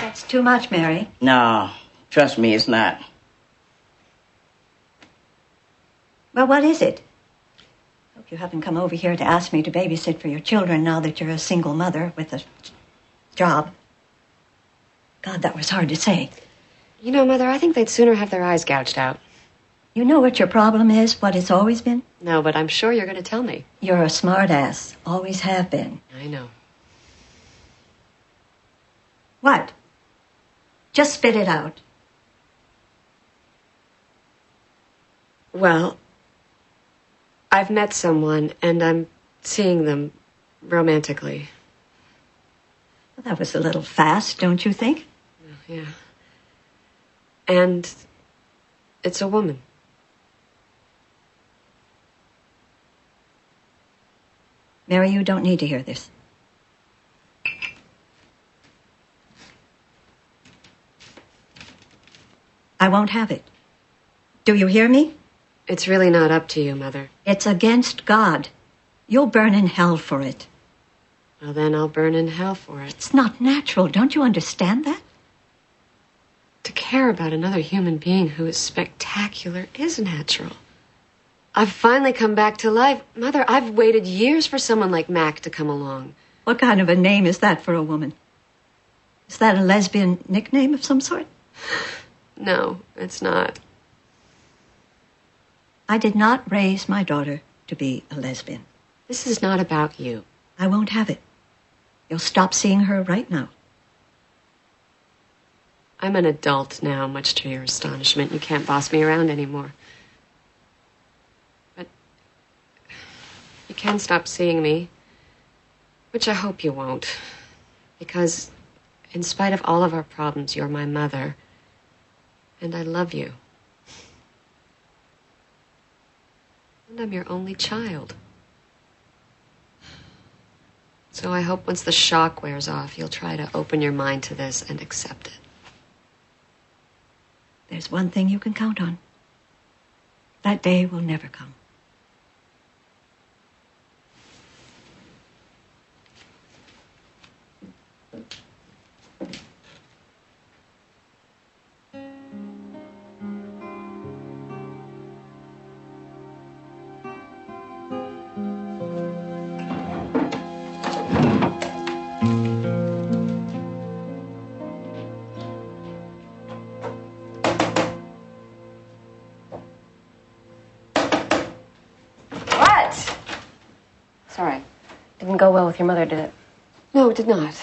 That's too much, Mary. No, trust me, it's not. Well, what is it? Hope you haven't come over here to ask me to babysit for your children now that you're a single mother with a job. God, that was hard to say. You know, Mother, I think they'd sooner have their eyes gouged out. You know what your problem is, what it's always been? No, but I'm sure you're going to tell me. You're a smart ass. Always have been. I know. What? Just spit it out. Well, I've met someone, and I'm seeing them romantically. Well, that was a little fast, don't you think? Yeah. And it's a woman. Mary, you don't need to hear this. I won't have it. Do you hear me? It's really not up to you, Mother. It's against God. You'll burn in hell for it. Well, then I'll burn in hell for it. It's not natural. Don't you understand that? To care about another human being who is spectacular is natural. I've finally come back to life. Mother, I've waited years for someone like Mac to come along. What kind of a name is that for a woman? Is that a lesbian nickname of some sort? No, it's not. I did not raise my daughter to be a lesbian. This is not about you. I won't have it. You'll stop seeing her right now. I'm an adult now, much to your astonishment. You can't boss me around anymore. But you can stop seeing me, which I hope you won't. Because in spite of all of our problems, you're my mother. And I love you. And I'm your only child. So I hope once the shock wears off, you'll try to open your mind to this and accept it. There's one thing you can count on. That day will never come. Sorry. Didn't go well with your mother, did it? No, it did not.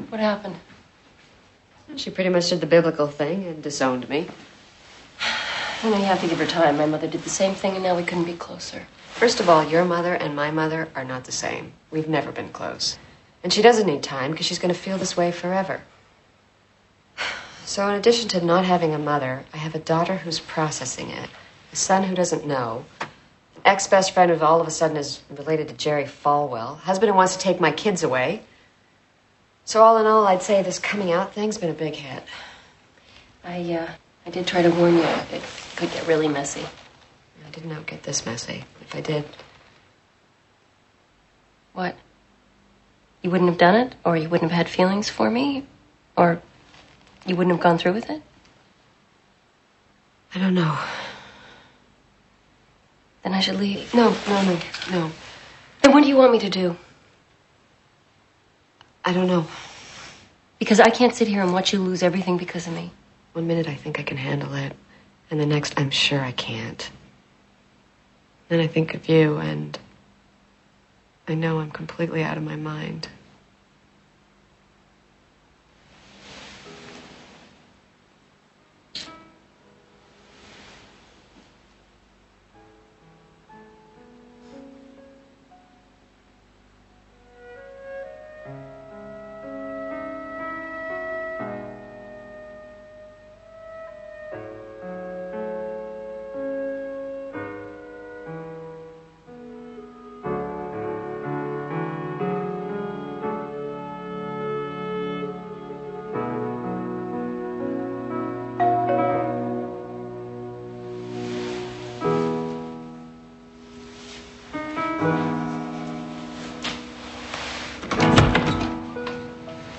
What happened? She pretty much did the biblical thing and disowned me. You know, you have to give her time. My mother did the same thing, and now we couldn't be closer. First of all, your mother and my mother are not the same. We've never been close. And she doesn't need time because she's going to feel this way forever. So in addition to not having a mother, I have a daughter who's processing it, a son who doesn't know, an ex-best friend who all of a sudden is related to Jerry Falwell, husband who wants to take my kids away. So all in all, I'd say this coming out thing's been a big hit. I did try to warn you. It could get really messy. I did not get this messy. If I did... What? You wouldn't have done it? Or you wouldn't have had feelings for me? Or you wouldn't have gone through with it? I don't know. Then I should leave. No. Then what do you want me to do? I don't know. Because I can't sit here and watch you lose everything because of me. 1 minute I think I can handle it, and the next I'm sure I can't. Then I think of you, and I know I'm completely out of my mind.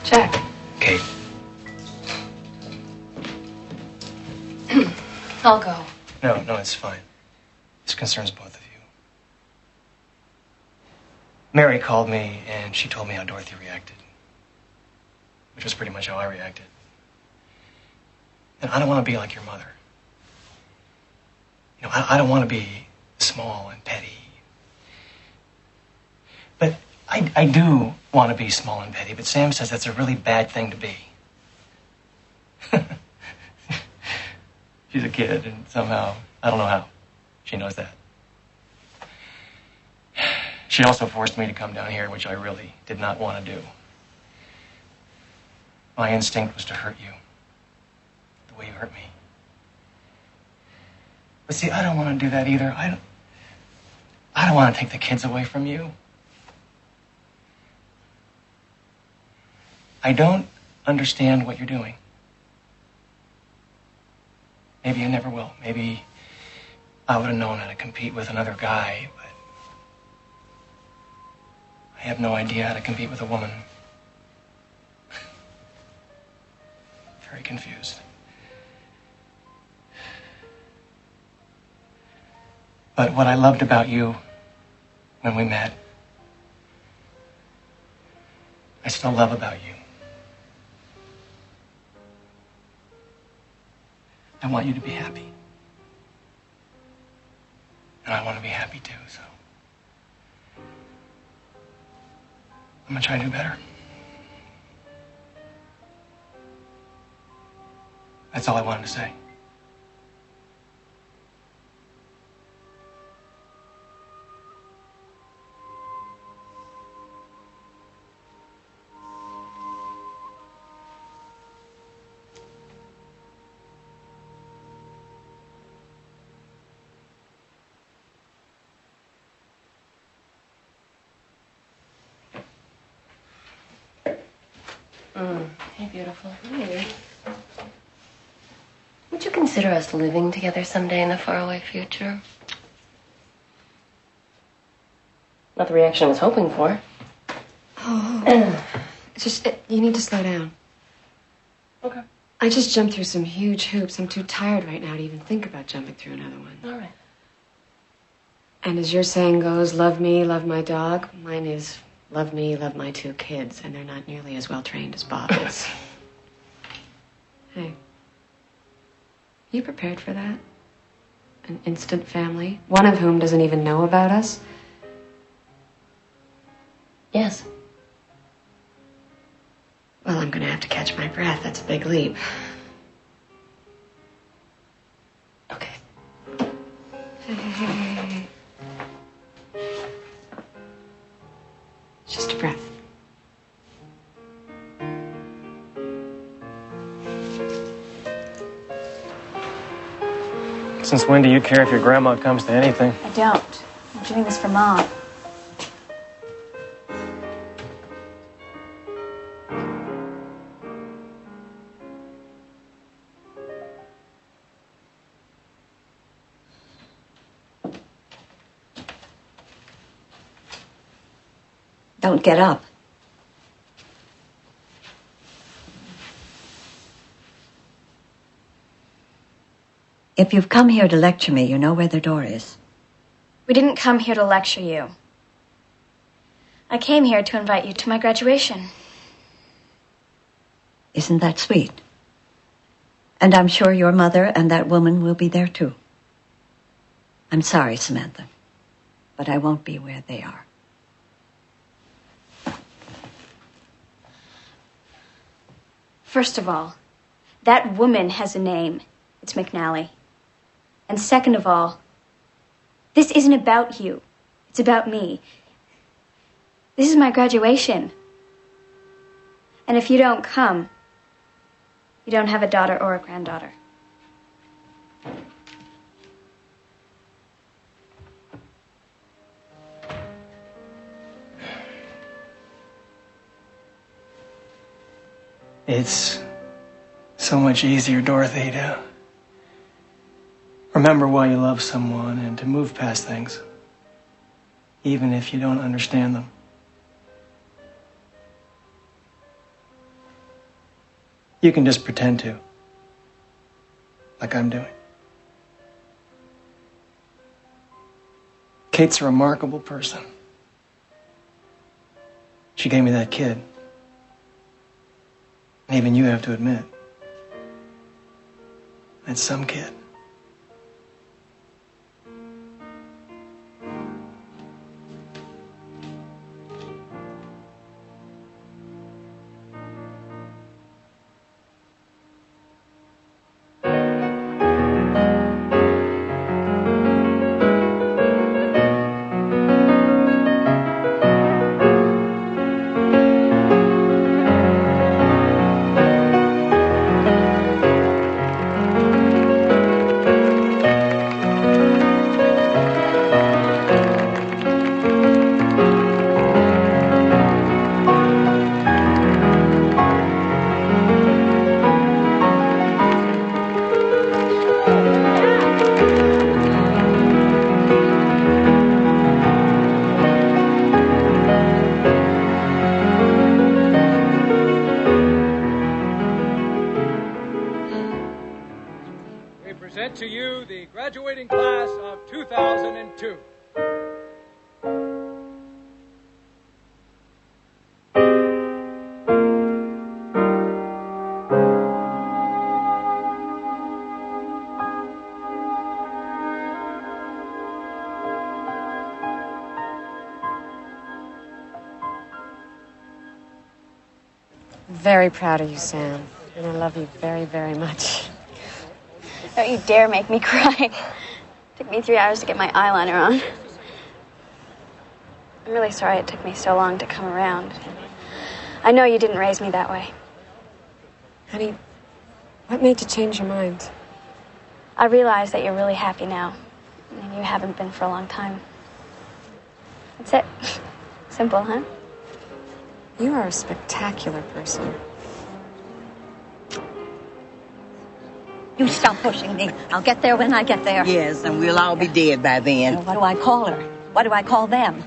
Jack. Kate. I'll go. No, it's fine. This concerns both of you. Mary called me and she told me how Dorothy reacted. Which was pretty much how I reacted. And I don't want to be like your mother. You know, I don't want to be small and petty. But I do want to be small and petty, but Sam says that's a really bad thing to be. She's a kid, and somehow, I don't know how, she knows that. She also forced me to come down here, which I really did not want to do. My instinct was to hurt you, the way you hurt me. But see, I don't want to do that either. I don't want to take the kids away from you. I don't understand what you're doing. Maybe I never will. Maybe I would have known how to compete with another guy, but I have no idea how to compete with a woman. Very confused. But what I loved about you when we met, I still love about you. I want you to be happy. And I want to be happy too, so I'm gonna try to do better. That's all I wanted to say. Hey, beautiful. Hey. Would you consider us living together someday in the faraway future? Not the reaction I was hoping for. Oh. You need to slow down. Okay. I just jumped through some huge hoops. I'm too tired right now to even think about jumping through another one. All right. And as your saying goes, love me, love my dog. Mine is love me, love my 2 kids. And they're not nearly as well trained as Bob is. Hey. You prepared for that? An instant family? One of whom doesn't even know about us? Yes. Well, I'm gonna have to catch my breath. That's a big leap. Okay. Hey. Just a breath. Since when do you care if your grandma comes to anything? I don't. I'm doing this for Mom. Don't get up. If you've come here to lecture me, you know where the door is. We didn't come here to lecture you. I came here to invite you to my graduation. Isn't that sweet? And I'm sure your mother and that woman will be there too. I'm sorry, Samantha, but I won't be where they are. First of all, that woman has a name. It's McNally. And second of all, this isn't about you. It's about me. This is my graduation. And if you don't come, you don't have a daughter or a granddaughter. It's so much easier, Dorothy, to remember why you love someone and to move past things. even if you don't understand them. You can just pretend to, like I'm doing. Kate's a remarkable person. She gave me that kid. And even you have to admit, that's some kid. Present to you the graduating class of 2002. Very proud of you, Sam. And I love you very, very much. Don't you dare make me cry. Took me 3 hours to get my eyeliner on. I'm really sorry it took me so long to come around. I know you didn't raise me that way. Honey, what made you change your mind? I realize that you're really happy now. And you haven't been for a long time. That's it. Simple, huh? You are a spectacular person. You stop pushing me. I'll get there when I get there. Yes, and we'll all be dead by then. What do I call her? What do I call them?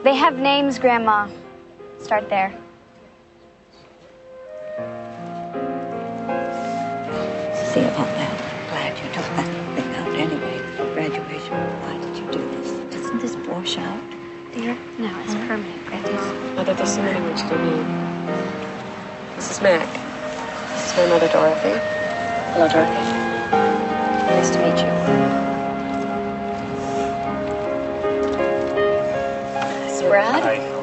They have names, Grandma. Start there. See about that. Glad you took that thing out anyway for graduation. Why did you do this? Doesn't this wash out, dear? No, it's permanent, Grandma. Mother, there's so many words to me. This is Mac. This is my mother, Dorothy. Hello, Dorothy. Nice to meet you. This is Brad. Hi.